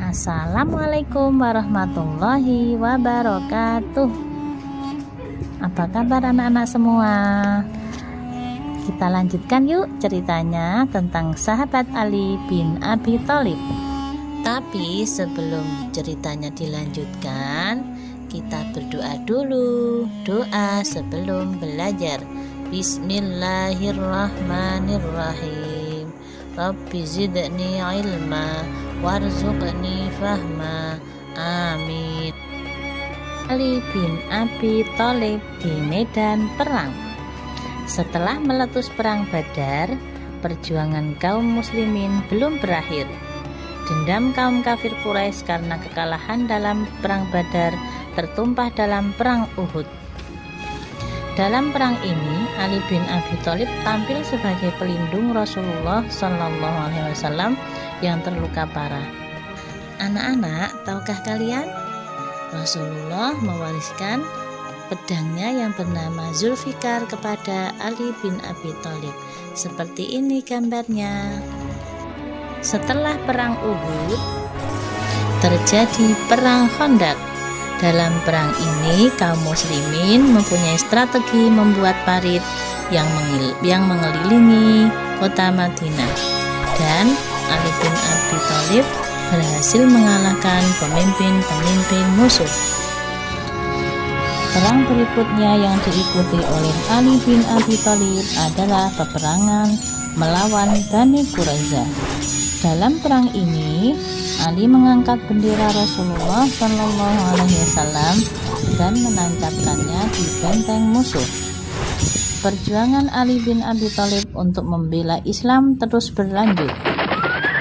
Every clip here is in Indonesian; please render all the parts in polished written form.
Assalamualaikum warahmatullahi wabarakatuh. Apa kabar anak-anak semua? Kita lanjutkan yuk ceritanya tentang sahabat Ali bin Abi Thalib. Tapi sebelum ceritanya dilanjutkan, kita berdoa dulu. Doa sebelum belajar. Bismillahirrahmanirrahim. Rabbi zidni ilma warzuqni fahma. Amin. Ali bin Abi Thalib di medan perang. Setelah meletus perang Badar, perjuangan kaum muslimin belum berakhir. Dendam kaum kafir Quraisy karena kekalahan dalam perang Badar tertumpah dalam perang Uhud. Dalam perang ini, Ali bin Abi Thalib tampil sebagai pelindung Rasulullah Shallallahu Alaihi Wasallam yang terluka parah. Anak-anak, tahukah kalian? Rasulullah mewariskan pedangnya yang bernama Zulfikar kepada Ali bin Abi Thalib. Seperti ini gambarnya. Setelah perang Uhud, terjadi perang Khandaq. Dalam perang ini, kaum muslimin mempunyai strategi membuat parit yang mengelilingi kota Madinah, dan Ali bin Abi Thalib berhasil mengalahkan pemimpin-pemimpin musuh. Perang berikutnya yang diikuti oleh Ali bin Abi Thalib adalah peperangan melawan Bani Quraisyah. Dalam perang ini, Ali mengangkat bendera Rasulullah Shallallahu Alaihi Wasallam dan menancapkannya di benteng musuh. Perjuangan Ali bin Abi Thalib untuk membela Islam terus berlanjut.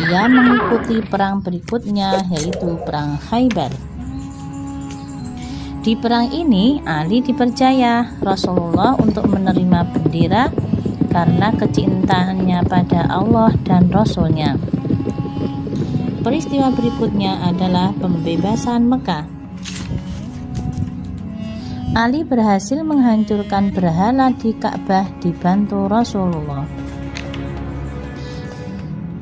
Ia mengikuti perang berikutnya, yaitu perang Khaybar. Di perang ini, Ali dipercaya Rasulullah untuk menerima bendera karena kecintaannya pada Allah dan Rasul-Nya. Peristiwa berikutnya adalah pembebasan Mekah. Ali berhasil menghancurkan berhala di Ka'bah dibantu Rasulullah.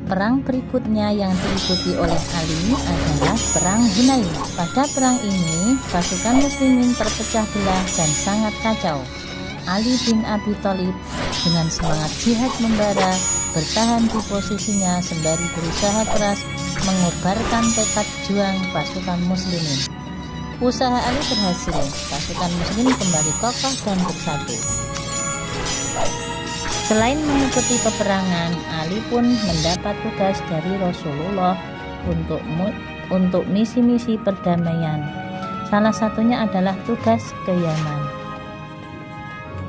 Perang berikutnya yang diikuti oleh Ali adalah perang Hunain. Pada perang ini, pasukan muslimin terpecah belah dan sangat kacau. Ali bin Abi Thalib dengan semangat jihad membara bertahan di posisinya sembari berusaha keras mengobarkan tekad juang pasukan muslimin. Usaha Ali berhasil, pasukan muslim kembali kokoh dan bersatu. Selain mengikuti peperangan, Ali pun mendapat tugas dari Rasulullah untuk misi-misi perdamaian. Salah satunya adalah tugas ke Yaman.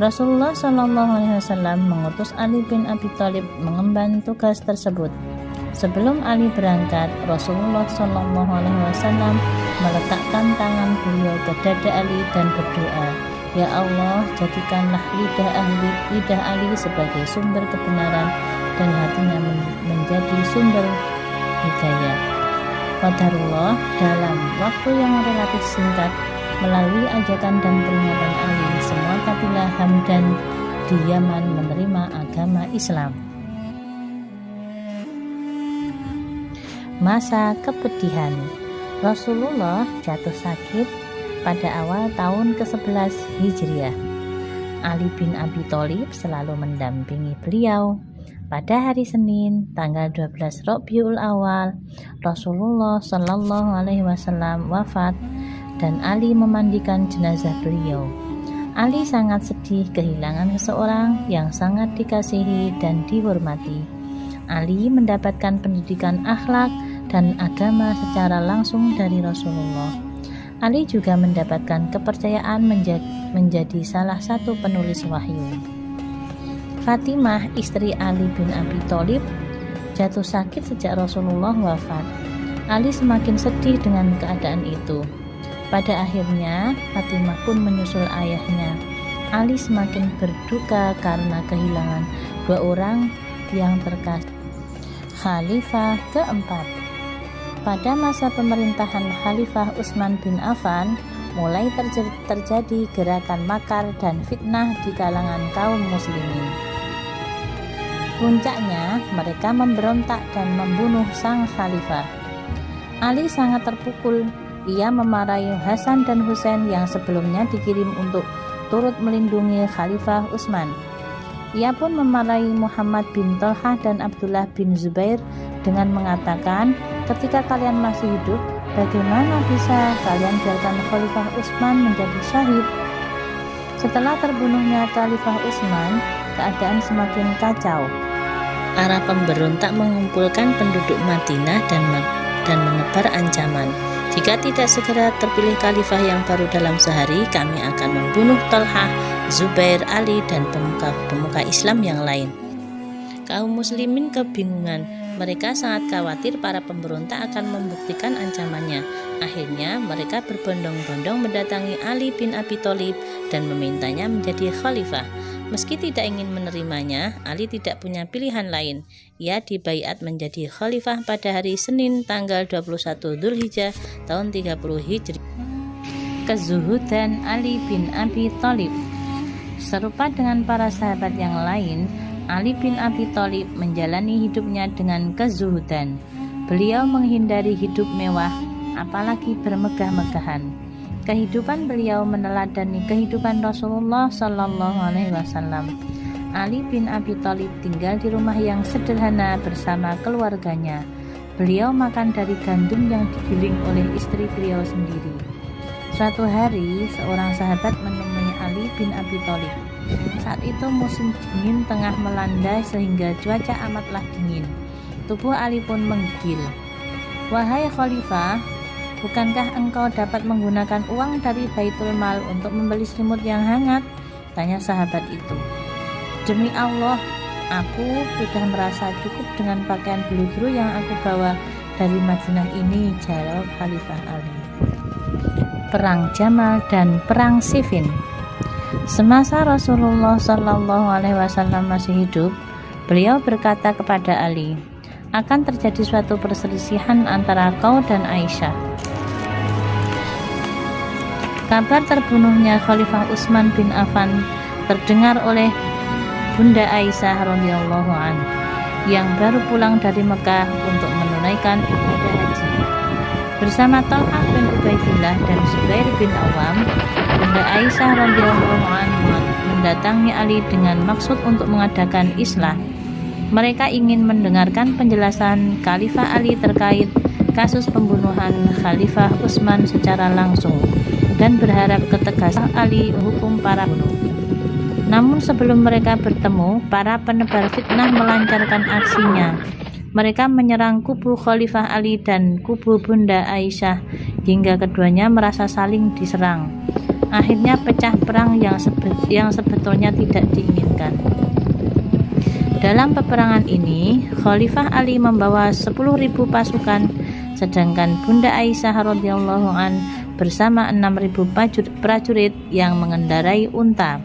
Rasulullah Shallallahu Alaihi Wasallam mengutus Ali bin Abi Thalib mengemban tugas tersebut. Sebelum Ali berangkat, Rasulullah Shallallahu Alaihi Wasallam meletakkan tangan beliau ke dada Ali dan berdoa, "Ya Allah, jadikanlah lidah Ali sebagai sumber kebenaran dan hatinya menjadi sumber hidayah." Qadarullah, dalam waktu yang relatif singkat, melalui ajakan dan peringatan Ali, semua kabilah Hamdan di Yaman menerima agama Islam. Masa kepedihan. Rasulullah jatuh sakit pada awal tahun ke-11 Hijriah. Ali bin Abi Thalib selalu mendampingi beliau. Pada hari Senin, tanggal 12 Rabiul Awal, Rasulullah Shallallahu Alaihi Wasallam wafat dan Ali memandikan jenazah beliau. Ali sangat sedih kehilangan seseorang yang sangat dikasihi dan dihormati. Ali mendapatkan pendidikan akhlak dan agama secara langsung dari Rasulullah. Ali juga mendapatkan kepercayaan menjadi salah satu penulis wahyu. Fatimah, istri Ali bin Abi Thalib, jatuh sakit sejak Rasulullah wafat. Ali semakin sedih dengan keadaan itu. Pada akhirnya, Fatimah pun menyusul ayahnya. Ali semakin berduka karena kehilangan dua orang yang terkasih. Khalifah keempat. Pada masa pemerintahan Khalifah Utsman bin Affan, mulai terjadi gerakan makar dan fitnah di kalangan kaum muslimin. Puncaknya, mereka memberontak dan membunuh sang khalifah. Ali sangat terpukul. Ia memarahi Hasan dan Husain yang sebelumnya dikirim untuk turut melindungi Khalifah Utsman. Ia pun memarahi Muhammad bin Thalhah dan Abdullah bin Zubair dengan mengatakan, ketika kalian masih hidup, bagaimana bisa kalian biarkan Khalifah Utsman menjadi syahid? Setelah terbunuhnya Khalifah Utsman, keadaan semakin kacau. Para pemberontak mengumpulkan penduduk Madinah dan menebar ancaman. Jika tidak segera terpilih khalifah yang baru dalam sehari, kami akan membunuh Thalhah, Zubair, Ali, dan pemuka-pemuka Islam yang lain. Kaum muslimin kebingungan. Mereka sangat khawatir para pemberontak akan membuktikan ancamannya. Akhirnya mereka berbondong-bondong mendatangi Ali bin Abi Thalib dan memintanya menjadi khalifah. Meski tidak ingin menerimanya, Ali tidak punya pilihan lain. Ia dibaiat menjadi khalifah pada hari Senin tanggal 21 Dzulhijjah tahun 30 Hijri. Kezuhudan Ali bin Abi Thalib. Serupa dengan para sahabat yang lain, Ali bin Abi Thalib menjalani hidupnya dengan kezuhudan. Beliau menghindari hidup mewah, apalagi bermegah-megahan. Kehidupan beliau meneladani kehidupan Rasulullah Shallallahu Alaihi Wasallam. Ali bin Abi Thalib tinggal di rumah yang sederhana bersama keluarganya. Beliau makan dari gandum yang digiling oleh istri beliau sendiri. Suatu hari, seorang sahabat menemui Ali bin Abi Thalib. Saat itu musim dingin tengah melanda sehingga cuaca amatlah dingin. Tubuh Ali pun menggigil. "Wahai Khalifah, bukankah engkau dapat menggunakan uang dari Baitul Mal untuk membeli selimut yang hangat?" tanya sahabat itu. "Demi Allah, aku sudah merasa cukup dengan pakaian bulu-bulu yang aku bawa dari Madinah ini," jawab Khalifah Ali. Perang Jamal dan Perang Siffin. Semasa Rasulullah Shallallahu Alaihi Wasallam masih hidup, beliau berkata kepada Ali, akan terjadi suatu perselisihan antara kau dan Aisyah. Kabar terbunuhnya Khalifah Utsman bin Affan terdengar oleh Bunda Aisyah radhiyallahu anha yang baru pulang dari Mekah untuk menunaikan ibadah haji. Bersama Thalhah bin Ubaidillah dan Zubair bin Awam, Bunda Aisyah radhiyallahu anha mendatangi Ali dengan maksud untuk mengadakan islah. Mereka ingin mendengarkan penjelasan Khalifah Ali terkait kasus pembunuhan Khalifah Utsman secara langsung dan berharap ketegasan Ali hukum para bunuh. Namun sebelum mereka bertemu, para penebar fitnah melancarkan aksinya. Mereka menyerang kubu Khalifah Ali dan kubu Bunda Aisyah hingga keduanya merasa saling diserang. Akhirnya pecah perang yang sebetulnya tidak diinginkan. Dalam peperangan ini, Khalifah Ali membawa 10.000 pasukan, sedangkan Bunda Aisyah radhiyallahu an bersama 6.000 prajurit yang mengendarai unta.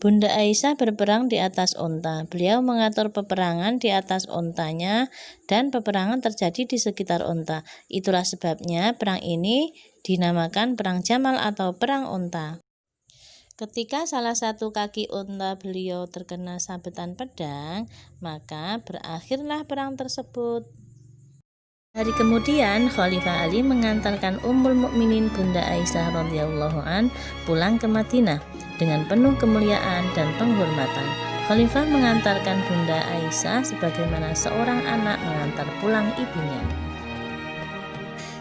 Bunda Aisyah berperang di atas unta. Beliau mengatur peperangan di atas untanya dan peperangan terjadi di sekitar unta. Itulah sebabnya perang ini dinamakan Perang Jamal atau Perang Unta. Ketika salah satu kaki unta beliau terkena sabetan pedang, maka berakhirlah perang tersebut. Hari kemudian, Khalifah Ali mengantarkan Ummul Mukminin Bunda Aisyah radhiyallahu an pulang ke Madinah dengan penuh kemuliaan dan penghormatan. Khalifah mengantarkan Bunda Aisyah sebagaimana seorang anak mengantar pulang ibunya.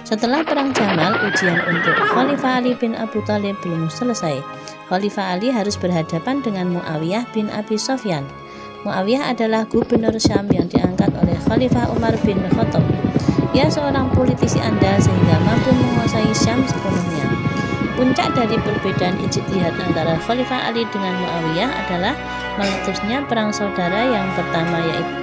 Setelah perang Jamal, ujian untuk Khalifah Ali bin Abi Thalib belum selesai. Khalifah Ali harus berhadapan dengan Muawiyah bin Abi Sufyan. Muawiyah adalah gubernur Syam yang diangkat oleh Khalifah Umar bin Khattab. Ia seorang politisi andal sehingga mampu menguasai Syam sepenuhnya. Puncak dari perbedaan ijtihad antara Khalifah Ali dengan Muawiyah adalah meletusnya perang saudara yang pertama, yaitu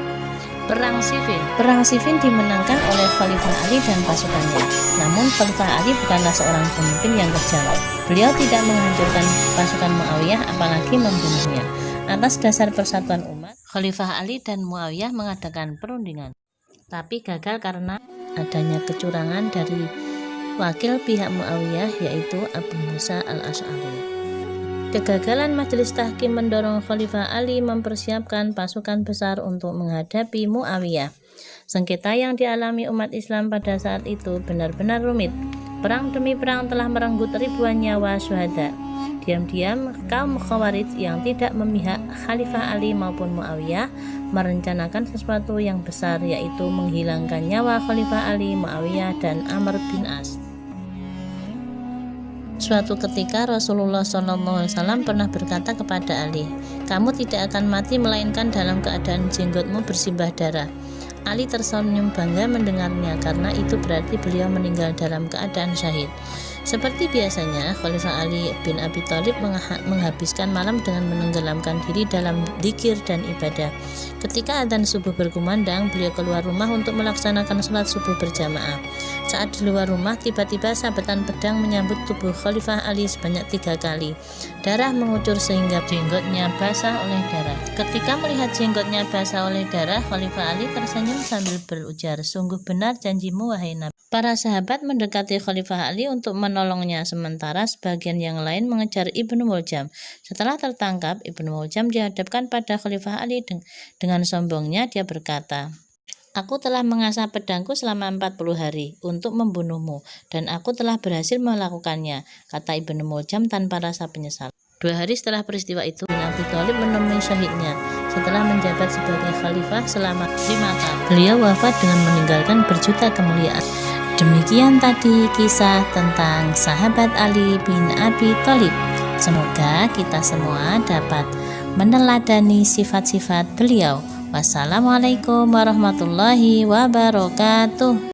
Perang Siffin. Perang Siffin dimenangkan oleh Khalifah Ali dan pasukannya. Namun Khalifah Ali bukanlah seorang pemimpin yang kejam. Beliau tidak menghancurkan pasukan Muawiyah apalagi membunuhnya. Atas dasar persatuan umat, Khalifah Ali dan Muawiyah mengadakan perundingan, tapi gagal karena adanya kecurangan dari wakil pihak Muawiyah, yaitu Abu Musa al-Asy'ari. Kegagalan majelis tahkim mendorong Khalifah Ali mempersiapkan pasukan besar untuk menghadapi Muawiyah. Sengketa yang dialami umat Islam pada saat itu benar-benar rumit. Perang demi perang telah merenggut ribuan nyawa syuhada. Diam-diam kaum Khawarij yang tidak memihak Khalifah Ali maupun Muawiyah merencanakan sesuatu yang besar, yaitu menghilangkan nyawa Khalifah Ali, Muawiyah, dan Amr bin As. Suatu ketika Rasulullah SAW pernah berkata kepada Ali, "Kamu tidak akan mati melainkan dalam keadaan jenggotmu bersimbah darah." Ali tersenyum bangga mendengarnya karena itu berarti beliau meninggal dalam keadaan syahid. Seperti biasanya, Khalifah Ali bin Abi Thalib menghabiskan malam dengan menenggelamkan diri dalam dzikir dan ibadah. Ketika adzan subuh berkumandang, beliau keluar rumah untuk melaksanakan sholat subuh berjamaah. Saat di luar rumah, tiba-tiba sabetan pedang menyambut tubuh Khalifah Ali sebanyak 3 kali. Darah mengucur sehingga jenggotnya basah oleh darah. Ketika melihat jenggotnya basah oleh darah, Khalifah Ali tersenyum sambil berujar, "Sungguh benar janjimu, wahai Nabi." Para sahabat mendekati Khalifah Ali untuk menolongnya, sementara sebagian yang lain mengejar Ibnu Muljam. Setelah tertangkap, Ibnu Muljam dihadapkan pada Khalifah Ali dengan sombongnya dia berkata, "Aku telah mengasah pedangku selama 40 hari untuk membunuhmu, dan aku telah berhasil melakukannya," kata Ibnu Muljam tanpa rasa penyesal. 2 hari setelah peristiwa itu, bin Abi Thalib menemui syahidnya. Setelah menjabat sebagai khalifah selama 5 tahun, beliau wafat dengan meninggalkan berjuta kemuliaan. Demikian tadi kisah tentang sahabat Ali bin Abi Thalib. Semoga kita semua dapat meneladani sifat-sifat beliau. Wassalamualaikum warahmatullahi wabarakatuh.